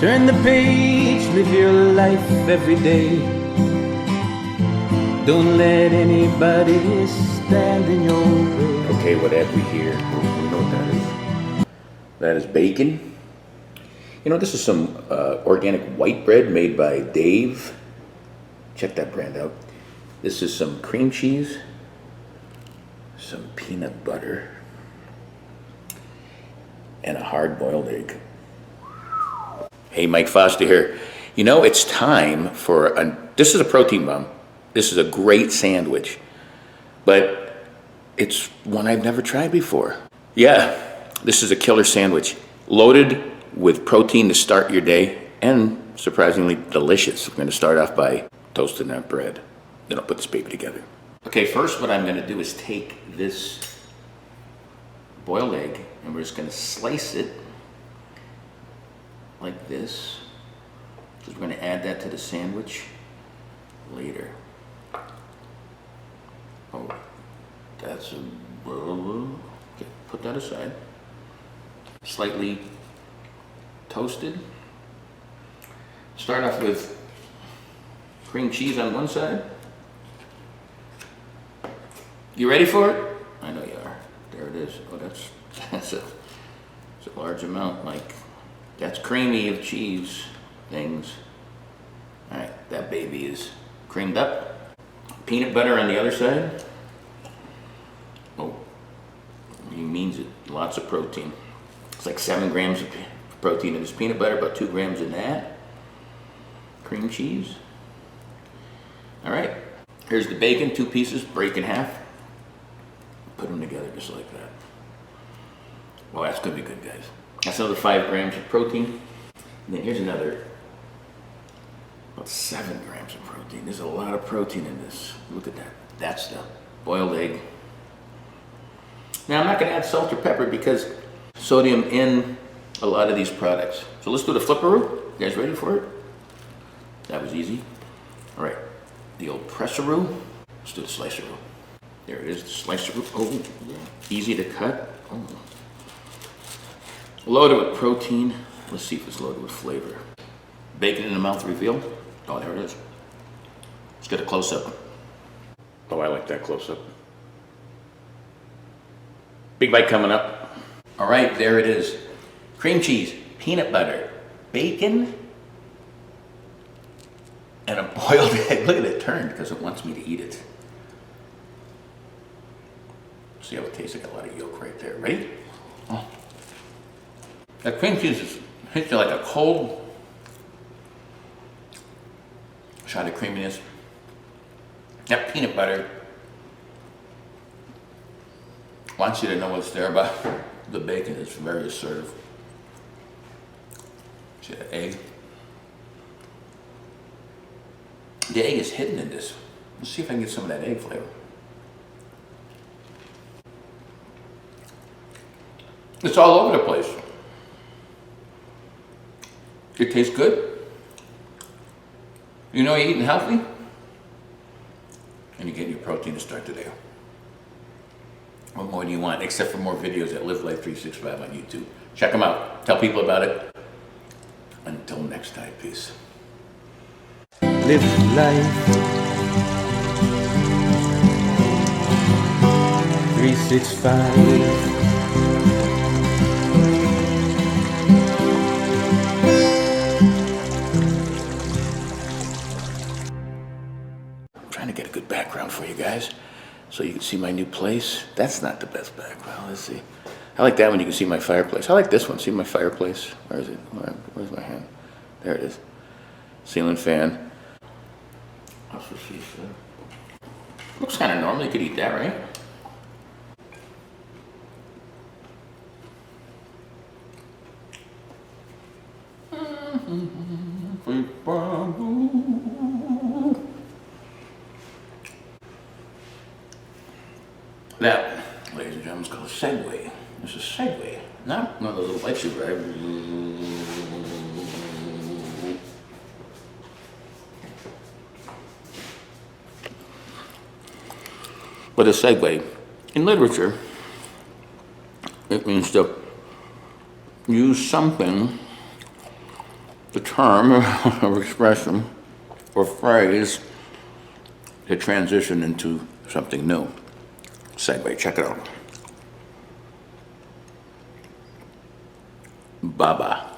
Turn the page, live your life every day. Don't let anybody stand in your way. Okay, what have we here? We know what that is. That is bacon. You know, this is some organic white bread made by Dave. Check that brand out. This is some cream cheese, some peanut butter, and a hard-boiled egg. Hey, Mike Foster here. You know, it's time for this is a protein bomb. This is a great sandwich, but it's one I've never tried before. Yeah, this is a killer sandwich, loaded with protein to start your day, and surprisingly delicious. We're gonna start off by toasting that bread. Then I'll put this baby together. Okay, first what I'm gonna do is take this boiled egg, and we're just gonna slice it like this, because we're going to add that to the sandwich later. Oh, that's okay, put that aside. Slightly toasted. Start off with cream cheese on one side. You ready for it? I know you are. There it is. Oh, that's a large amount, Mike. That's creamy of cheese things. All right, that baby is creamed up. Peanut butter on the other side. Oh, he means it. Lots of protein. It's like 7 grams of protein in this peanut butter, about 2 grams in that. Cream cheese. All right, here's the bacon, 2 pieces, break in half. Put them together just like that. Well, that's gonna be good, guys. That's another 5 grams of protein. And then here's another, about 7 grams of protein. There's a lot of protein in this. Look at that. That's the boiled egg. Now I'm not gonna add salt or pepper because sodium in a lot of these products. So let's do the flipperoo. You guys ready for it? That was easy. All right, the old presseroo. Let's do the sliceroo. There it is, the sliceroo. Oh, yeah. Easy to cut. Oh. Loaded with protein. Let's see if it's loaded with flavor. Bacon in the mouth reveal. Oh, there it is. Let's get a close-up. Oh, I like that close-up. Big bite coming up. All right, there it is. Cream cheese, peanut butter, bacon, and a boiled egg. Look at it turn because it wants me to eat it. See how it tastes? Like a lot of yolk right there. Ready? Oh. That cream cheese hits you like a cold shot of creaminess. That peanut butter wants you to know what's there about the bacon. It's very assertive. See that egg? The egg is hidden in this. Let's see if I can get some of that egg flavor. It's all over the place. It tastes good. You know you're eating healthy. And you get your protein to start the day. What more do you want? Except for more videos at Live Life 365 on YouTube. Check them out. Tell people about it. Until next time, peace. Live life 365. Trying to get a good background for you guys so you can see my new place. That's not the best background. Let's see. I like that one. You can see my fireplace. I like this one. See my fireplace? Where is it? Where's my hand? There it is. Ceiling fan. Also, looks kind of normal. You could eat that, right? That, ladies and gentlemen, is called a Segway. It's a Segway, not one of those little bikes you drive. But a Segway, in literature, it means to use something the term or expression or phrase to transition into something new. Segue, check it out. Baba.